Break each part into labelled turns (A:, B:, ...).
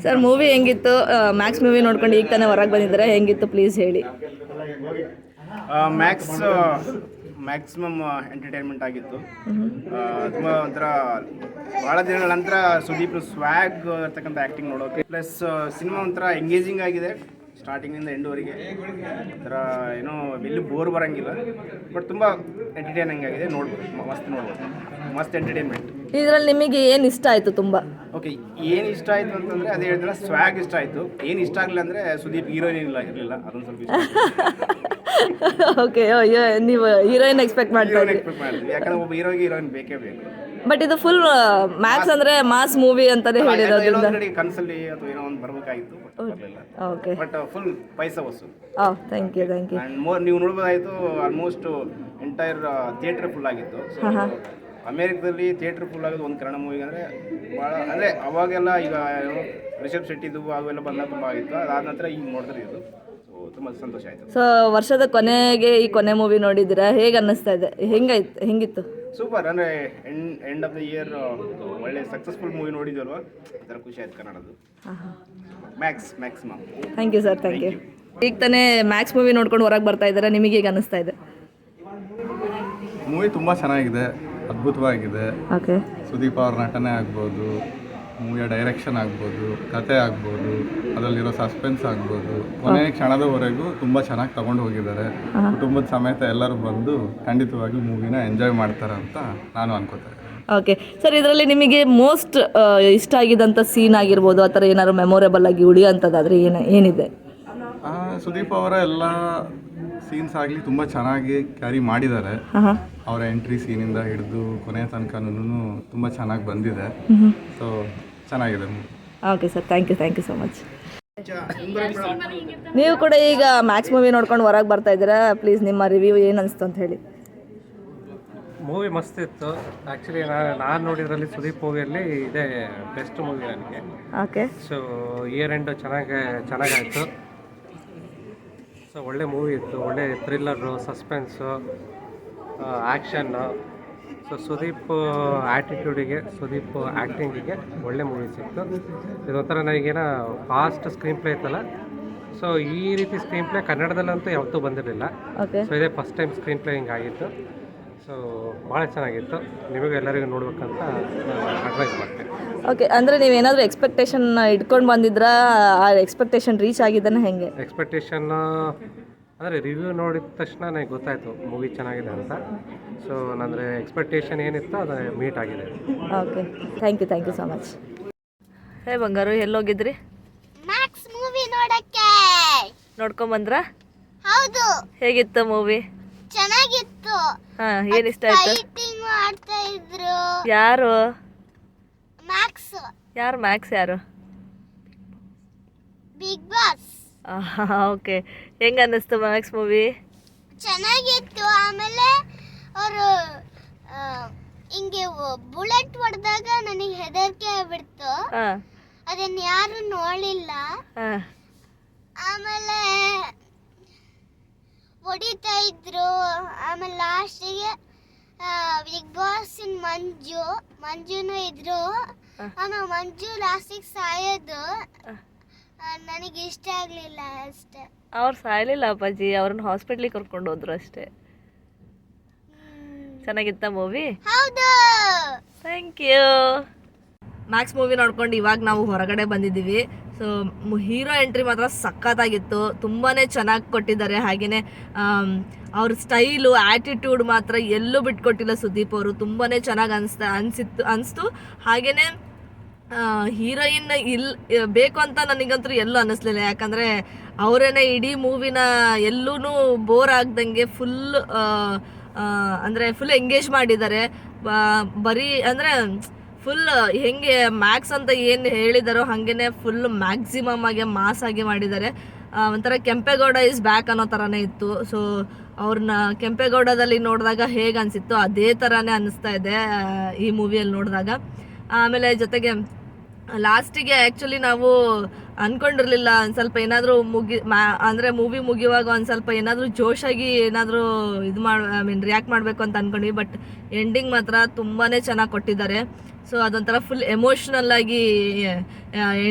A: Sir movie ಹೆಂಗಿತ್ತು? Max movie ನೋಡ್ಕೊಂಡು ಈಗ ತಾನೇ ಹೊರಗೆ ಬಂದಿದ್ದಾರೆ, ಹೆಂಗಿತ್ತು ಪ್ಲೀಸ್ ಹೇಳಿ.
B: ಮ್ಯಾಕ್ಸಿಮಮ್ ಎಂಟರ್ಟೈನ್ಮೆಂಟ್ ಆಗಿತ್ತು. ತುಂಬ ಒಂಥರ ಭಾಳ ದಿನಗಳ ನಂತರ ಸುದೀಪ್ ಸ್ವ್ಯಾಗ್ ಇರ್ತಕ್ಕಂಥ ಆ್ಯಕ್ಟಿಂಗ್ ನೋಡೋಕೆ, ಪ್ಲಸ್ ಸಿನಿಮಾ ಒಂಥರ ಎಂಗೇಜಿಂಗ್ ಆಗಿದೆ ಸ್ಟಾರ್ಟಿಂಗಿಂದ ಎಂಡ್ವರೆಗೆ. ಒಂಥರ ಏನೋ ಎಲ್ಲಿ ಬೋರ್ ಬರೋಂಗಿಲ್ಲ, ಬಟ್ ತುಂಬ ಎಂಟರ್ಟೈನಿಂಗ್ ಆಗಿದೆ. ನೋಡ್ಬೋದು, ಮಸ್ತ್ ಎಂಟರ್ಟೈನ್ಮೆಂಟ್.
A: ಇದರಲ್ಲಿ ನಿಮಗೆ ಏನು ಇಷ್ಟ ಆಯಿತು ತುಂಬ?
B: ಓಕೆ, ಏನು ಇಷ್ಟ ಆಯಿತು ಅಂತಂದರೆ ಅದೇ ಹೇಳಿದ್ರೆ ಸ್ವ್ಯಾಗ್ ಇಷ್ಟ ಆಯಿತು. ಏನು ಇಷ್ಟ ಆಗಲಿಲ್ಲ ಅಂದರೆ ಸುದೀಪ್ ಹೀರೋಯಿನ್ ಇರಲಿಲ್ಲ, ಅದೊಂದು ಸ್ವಲ್ಪ ಇಷ್ಟ.
A: ಓಕೆ, ನೀವು ಹೀರೋಯಿನ್ ಎಕ್ಸ್ಪೆಕ್ಟ್ ಮಾಡ್ತೀವಿ.
B: ಯಾಕಂದ್ರೆ ಒಬ್ಬ ಹೀರೋಯಿನ್ ಬೇಕೇ ಬೇಕು.
A: ಬಟ್ ಇದು ಫುಲ್ ಮ್ಯಾಕ್ಸ್ ಅಂದರೆ ಮಾಸ್ ಮೂವಿ ಅಂತಲೇ ಹೇಳಿರೋದ್ರಿಂದ
B: ಕನಸಲ್ಲಿ ಅಥವಾ ಏನೋ ಒಂದು ಬರಬೇಕಾಗಿತ್ತು,
A: ಓಕೆ.
B: ಬಟ್ ಫುಲ್ ಪೈಸಾ ವಸೂಲ್.
A: Thank you.
B: ಆ್ಯಂಡ್ ನೀವು ನೋಡ್ಬೋದಾಯಿತು, ಆಲ್ಮೋಸ್ಟ್ ಎಂಟೈರ್ ಥಿಯೇಟ್ರ್ ಫುಲ್ ಆಗಿತ್ತು. ಸೊ ಅಮೇರಿಕದಲ್ಲಿ ಥಿಯೇಟ್ರ್ ಫುಲ್ ಆಗೋದು ಒಂದು ಕನ್ನಡ ಮೂವಿಗೆ ಅಂದರೆ ಭಾಳ, ಅಂದರೆ ಅವಾಗೆಲ್ಲ ಈಗ ರಿಷಬ್ ಶೆಟ್ಟಿದು ಅವೆಲ್ಲ ಬಂದಾಗ ತುಂಬ ಆಗಿತ್ತು. ಅದಾದ ನಂತರ ಈಗ ನೋಡಿದ್ರೆ ಇದು ತುಂಬ ಸಂತೋಷ ಆಯಿತು.
A: ಸೊ ವರ್ಷದ ಕೊನೆಗೆ ಈ ಕೊನೆ ಮೂವಿ ನೋಡಿದ್ದೀರಾ, ಹೇಗೆ ಅನ್ನಿಸ್ತಾ ಇದೆ? ಹೆಂಗಿತ್ತು?
B: ಸೂಪರ್. ಅಂದರೆ ಎಂಡ್ ಆಫ್ ದ ಇಯರ್ ಒಳ್ಳೆ ಸಕ್ಸಸ್ಫುಲ್ ಮೂವಿ ನೋಡಿದ್ವಲ್ವ, ಅದರ ಖುಷಿ ಆಯ್ತು ಕನ್ನಡದು. Maximum.
A: Thank you sir, thank you. ಈಗ ತಾನೇ ಮ್ಯಾಕ್ಸ್ ಮೂವಿ ನೋಡ್ಕೊಂಡು ಹೊರಗೆ ಬರ್ತಾ ಇದ್ದಾರೆ, ನಿಮಗೆ ಹೇಗೆ ಅನ್ನಿಸ್ತಾ ಇದೆ?
C: ಮೂವಿ ತುಂಬ ಚೆನ್ನಾಗಿದೆ, ಅದ್ಭುತವಾಗಿದೆ.
A: ಓಕೆ.
C: ಸುದೀಪ್ ಅವ್ರ ನಟನೆ ಆಗ್ಬೋದು, ಮೂವಿಯ ಡೈರೆಕ್ಷನ್ ಆಗ್ಬೋದು, ಕತೆ ಆಗ್ಬೋದು, ಅದರಲ್ಲಿರೋ ಸಸ್ಪೆನ್ಸ್ ಆಗ್ಬೋದು, ಕೊನೆ ಕ್ಷಣದವರೆಗೂ ತುಂಬ ಚೆನ್ನಾಗಿ ತಗೊಂಡು ಹೋಗಿದ್ದಾರೆ. ಕುಟುಂಬದ ಸಮೇತ ಎಲ್ಲರೂ ಬಂದು ಖಂಡಿತವಾಗಿ ಮೂವಿನ ಎಂಜಾಯ್ ಮಾಡ್ತಾರೆ ಅಂತ ನಾನು ಅನ್ಕೋತಾರೆ.
A: ಓಕೆ ಸರ್, ಇದರಲ್ಲಿ ನಿಮಗೆ ಮೋಸ್ಟ್ ಇಷ್ಟ ಆಗಿದ್ದಂಥ ಸೀನ್ ಆಗಿರ್ಬೋದು, ಆ ಥರ ಏನಾದ್ರು ಮೆಮೊರೇಬಲ್ ಆಗಿ ಉಳಿಯೋಂಥದ್ದಾದರೆ ಏನಿದೆ?
C: ಸುದೀಪ್ ಅವರ ಎಲ್ಲ ಸೀನ್ಸ್ ಆಗಲಿ ತುಂಬ ಚೆನ್ನಾಗಿ ಕ್ಯಾರಿ ಮಾಡಿದ್ದಾರೆ. ಅವರ ಎಂಟ್ರಿ ಸೀನಿಂದ ಹಿಡಿದು ಕೊನೆಯ ತನಕನೂ ತುಂಬ ಚೆನ್ನಾಗಿ ಬಂದಿದೆ. ಸೊ ಚೆನ್ನಾಗಿದೆ.
A: Okay sir, thank you so much. ನೀವು ಕೂಡ ಈಗ ಮ್ಯಾಕ್ಸ್ ಮೂವಿ ನೋಡ್ಕೊಂಡು ಹೊರಗೆ ಬರ್ತಾ ಇದ್ದೀರಾ, ಪ್ಲೀಸ್ ನಿಮ್ಮ ರಿವ್ಯೂ ಏನು ಅನಿಸ್ತು ಅಂತ ಹೇಳಿ.
D: ಮೂವಿ ಮಸ್ತ್ ಇತ್ತು. ಆ್ಯಕ್ಚುಲಿ ನಾನು ನೋಡಿದ್ರಲ್ಲಿ ಸುದೀಪ್ ಮೂವಿಯಲ್ಲಿ ಇದೇ ಬೆಸ್ಟ್ ಮೂವಿ ನನಗೆ.
A: ಓಕೆ.
D: ಸೊ ಇಯರ್ ಎಂಡು ಚೆನ್ನಾಗಾಯಿತು. ಸೊ ಒಳ್ಳೆ ಮೂವಿ ಇತ್ತು, ಒಳ್ಳೆ thriller, suspense, action. So Sudeep ಆ್ಯಟಿಟ್ಯೂಡಿಗೆ, ಸುದೀಪ್ ಆ್ಯಕ್ಟಿಂಗಿಗೆ ಒಳ್ಳೆ ಮೂವಿ ಸಿಕ್ತು. ಇದೊಂಥರ ನನಗೇನೋ ಫಾಸ್ಟ್ ಸ್ಕ್ರೀನ್ ಪ್ಲೇ ಇತ್ತಲ್ಲ, ಸೊ ಈ ರೀತಿ ಸ್ಕ್ರೀನ್ ಪ್ಲೇ ಕನ್ನಡದಲ್ಲಂತೂ ಯಾವತ್ತೂ ಬಂದಿರಲಿಲ್ಲ. ಸೊ ಇದೇ ಫಸ್ಟ್ ಟೈಮ್ ಸ್ಕ್ರೀನ್ ಪ್ಲೇ ಹಿಂಗಾಗಿತ್ತು. ಸೊ ಭಾಳ ಚೆನ್ನಾಗಿತ್ತು. ನಿಮಗೆ ಎಲ್ಲರಿಗೂ ನೋಡ್ಬೇಕಂತ ಅಡ್ವೈಸ್ ಮಾಡ್ತೀನಿ.
A: ಓಕೆ, ಅಂದರೆ ನೀವೇನಾದರೂ ಎಕ್ಸ್ಪೆಕ್ಟೇಷನ್ ಇಟ್ಕೊಂಡು ಬಂದಿದ್ರಾ? ಆ ಎಕ್ಸ್ಪೆಕ್ಟೇಷನ್ ರೀಚ್ ಆಗಿದ್ದಾನೆ ಹೆಂಗೆ?
D: ಎಕ್ಸ್ಪೆಕ್ಟೇಷನ್ ಅಂದರೆ ರಿವ್ಯೂ ನೋಡಿದ ತಕ್ಷಣ ನನಗೆ ಗೊತ್ತಾಯಿತು ಮೂವಿ ಚೆನ್ನಾಗಿದೆ ಅಂತ. ಸೊ ನನ್ನ ಎಕ್ಸ್ಪೆಕ್ಟೇಷನ್ ಏನಿತ್ತು ಅದು ಮೀಟ್ ಆಗಿದೆ.
A: Okay, thank you so much. Hey ಬಂಗಾರು, ಎಲ್ಲೋಗಿದ್ರಿ?
E: ಮ್ಯಾಕ್ಸ್ ಮೂವಿ ನೋಡಕ್ಕೆ.
A: ನೋಡ್ಕೊಂಬಂದ್ರಾ?
E: ಹೌದು.
A: ಹೇಗಿತ್ತು ಮೂವಿ?
E: ಚೆನ್ನಾಗಿತ್ತು.
A: ಏನು ಇಷ್ಟ ಆಯ್ತು?
E: ಫೈಟಿಂಗ್ ಮಾಡ್ತಾ ಇದ್ರು.
A: ಯಾರು
E: ಮ್ಯಾಕ್ಸ್?
A: ಯಾರು?
E: Big boss.
A: ಓಕೆ, ಹೆಂಗೆ ಅನ್ನಿಸ್ತು ಮ್ಯಾಕ್ಸ್ ಮೂವಿ?
E: ಚೆನ್ನಾಗಿತ್ತು. ಆಮೇಲೆ ಅವರು ಹಿಂಗೆ ಬುಲೆಟ್ ಹೊಡೆದಾಗ ನನಗೆ ಹೆದರಿಕೆ ಆಗ್ಬಿಡ್ತು. ಅದನ್ನ ಯಾರು ನೋಡಲಿಲ್ಲ. ಆಮೇಲೆ ಹೊಡಿತಾ ಇದ್ರು. ಆಮೇಲೆ ಲಾಸ್ಟಿಗೆ ಬಿಗ್ ಬಾಸ್ ಮಂಜುನು ಇದ್ರು. ಆಮೇಲೆ ಮಂಜು ಲಾಸ್ಟಿಗೆ ಸಾಯೋದು ನನಗೆ ಇಷ್ಟ ಆಗಲಿಲ್ಲ ಅಷ್ಟೇ.
A: ಅವ್ರು ಸಾಯಲಿಲ್ಲ ಅಪ್ಪಾಜಿ, ಅವ್ರನ್ನ ಹಾಸ್ಪಿಟ್ಲಿಗೆ ಕರ್ಕೊಂಡು ಹೋದ್ರು ಅಷ್ಟೇ. ಚೆನ್ನಾಗಿತ್ತ ಮೂವಿ?
E: ಹೌದು.
A: Thank you. ಮ್ಯಾಕ್ಸ್ ಮೂವಿ ನೋಡ್ಕೊಂಡು ಇವಾಗ ನಾವು ಹೊರಗಡೆ ಬಂದಿದ್ದೀವಿ. ಸೊ ಹೀರೋ ಎಂಟ್ರಿ ಮಾತ್ರ ಸಖತ್ತಾಗಿತ್ತು, ತುಂಬಾ ಚೆನ್ನಾಗಿ ಕೊಟ್ಟಿದ್ದಾರೆ. ಹಾಗೆಯೇ ಅವ್ರ ಸ್ಟೈಲು, ಆ್ಯಟಿಟ್ಯೂಡ್ ಮಾತ್ರ ಎಲ್ಲೂ ಬಿಟ್ಕೊಟ್ಟಿಲ್ಲ ಸುದೀಪ್ ಅವರು. ತುಂಬಾ ಚೆನ್ನಾಗಿ ಅನಿಸ್ತು. ಹಾಗೆಯೇ ಹೀರೋಯಿನ್ ಬೇಕು ಅಂತ ನನಗಂತೂ ಎಲ್ಲೂ ಅನ್ನಿಸ್ಲಿಲ್ಲ. ಯಾಕಂದರೆ ಅವರೇನೆ ಇಡೀ ಮೂವಿನ ಎಲ್ಲೂ ಬೋರ್ ಆಗ್ದಂಗೆ ಫುಲ್ ಎಂಗೇಜ್ ಮಾಡಿದ್ದಾರೆ. ಬರೀ ಅಂದರೆ ಫುಲ್ ಹೆಂಗೆ ಮ್ಯಾಕ್ಸ್ ಅಂತ ಏನು ಹೇಳಿದಾರೋ ಹಾಗೇ ಫುಲ್ ಮ್ಯಾಕ್ಸಿಮಮ್ ಆಗಿ ಮಾಸ್ ಆಗಿ ಮಾಡಿದ್ದಾರೆ. ಒಂಥರ ಕೆಂಪೇಗೌಡ ಇಸ್ ಬ್ಯಾಕ್ ಅನ್ನೋ ಥರನೇ ಇತ್ತು. ಸೊ ಅವ್ರನ್ನ ಕೆಂಪೇಗೌಡದಲ್ಲಿ ನೋಡಿದಾಗ ಹೇಗೆ ಅನಿಸಿತ್ತು ಅದೇ ಥರನೇ ಅನ್ನಿಸ್ತಾ ಇದೆ ಈ ಮೂವಿಯಲ್ಲಿ ನೋಡಿದಾಗ. ಆಮೇಲೆ ಜೊತೆಗೆ ಲಾಸ್ಟಿಗೆ ಆ್ಯಕ್ಚುಲಿ ನಾವು ಅಂದ್ಕೊಂಡಿರಲಿಲ್ಲ ಒಂದು ಸ್ವಲ್ಪ ಏನಾದರೂ ಅಂದರೆ ಮೂವಿ ಮುಗಿಯುವಾಗ ಒಂದು ಸ್ವಲ್ಪ ಏನಾದರೂ ಜೋಶಾಗಿ ಏನಾದರೂ ಇದು ರಿಯಾಕ್ಟ್ ಮಾಡಬೇಕು ಅಂತ ಅಂದ್ಕೊಂಡ್ವಿ. ಬಟ್ ಎಂಡಿಂಗ್ ಮಾತ್ರ ತುಂಬಾ ಚೆನ್ನಾಗಿ ಕೊಟ್ಟಿದ್ದಾರೆ. ಸೊ ಅದೊಂಥರ ಫುಲ್ ಎಮೋಷ್ನಲ್ ಆಗಿ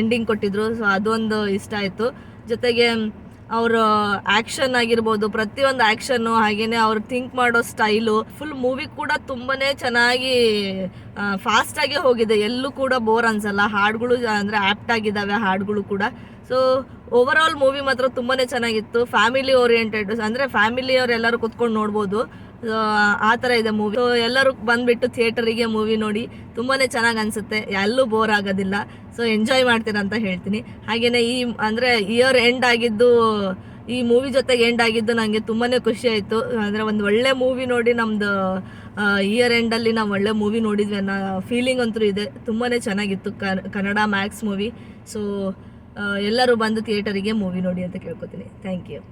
A: ಎಂಡಿಂಗ್ ಕೊಟ್ಟಿದ್ರು. ಸೊ ಅದೊಂದು ಇಷ್ಟ ಆಯಿತು. ಜೊತೆಗೆ ಅವರು ಆ್ಯಕ್ಷನ್ ಆಗಿರ್ಬೋದು, ಪ್ರತಿಯೊಂದು ಆ್ಯಕ್ಷನ್ನು, ಹಾಗೆಯೇ ಅವ್ರು ಥಿಂಕ್ ಮಾಡೋ ಸ್ಟೈಲು, ಫುಲ್ ಮೂವಿ ಕೂಡ ತುಂಬಾ ಚೆನ್ನಾಗಿ ಫಾಸ್ಟಾಗಿ ಹೋಗಿದೆ. ಎಲ್ಲೂ ಕೂಡ ಬೋರ್ ಅನ್ಸಲ್ಲ. ಹಾಡುಗಳು ಅಂದರೆ ಆ್ಯಪ್ಟ್ ಆಗಿದ್ದಾವೆ ಹಾಡುಗಳು ಕೂಡ. ಸೊ ಓವರ್ ಆಲ್ ಮೂವಿ ಮಾತ್ರ ತುಂಬಾ ಚೆನ್ನಾಗಿತ್ತು. ಫ್ಯಾಮಿಲಿ ಓರಿಯೆಂಟೆಡ್, ಅಂದರೆ ಫ್ಯಾಮಿಲಿಯವ್ರು ಎಲ್ಲರೂ ಕುತ್ಕೊಂಡು ನೋಡ್ಬೋದು. ಆ ಥರ ಇದೆ ಮೂವಿ. ಸೊ ಎಲ್ಲರೂ ಬಂದುಬಿಟ್ಟು ಥಿಯೇಟರಿಗೆ ಮೂವಿ ನೋಡಿ ತುಂಬಾ ಚೆನ್ನಾಗಿ ಅನಿಸುತ್ತೆ. ಎಲ್ಲೂ ಬೋರ್ ಆಗೋದಿಲ್ಲ. ಸೊ ಎಂಜಾಯ್ ಮಾಡ್ತೀರ ಅಂತ ಹೇಳ್ತೀನಿ. ಹಾಗೆಯೇ ಅಂದರೆ ಇಯರ್ ಎಂಡ್ ಆಗಿದ್ದು, ಈ ಮೂವಿ ಜೊತೆಗೆ ಎಂಡ್ ಆಗಿದ್ದು ನನಗೆ ತುಂಬಾ ಖುಷಿ ಆಯಿತು. ಅಂದರೆ ಒಂದು ಒಳ್ಳೆ ಮೂವಿ ನೋಡಿ ನಮ್ಮದು ಇಯರ್ ಎಂಡಲ್ಲಿ ನಾವು ಒಳ್ಳೆ ಮೂವಿ ನೋಡಿದ್ವಿ ಅನ್ನೋ ಫೀಲಿಂಗ್ ಅಂತೂ ಇದೆ. ತುಂಬಾ ಚೆನ್ನಾಗಿತ್ತು ಕನ್ನಡ ಮ್ಯಾಕ್ಸ್ ಮೂವಿ. ಸೊ ಎಲ್ಲರೂ ಬಂದು ಥಿಯೇಟರಿಗೆ ಮೂವಿ ನೋಡಿ ಅಂತ ಕೇಳ್ಕೊತೀನಿ. Thank you.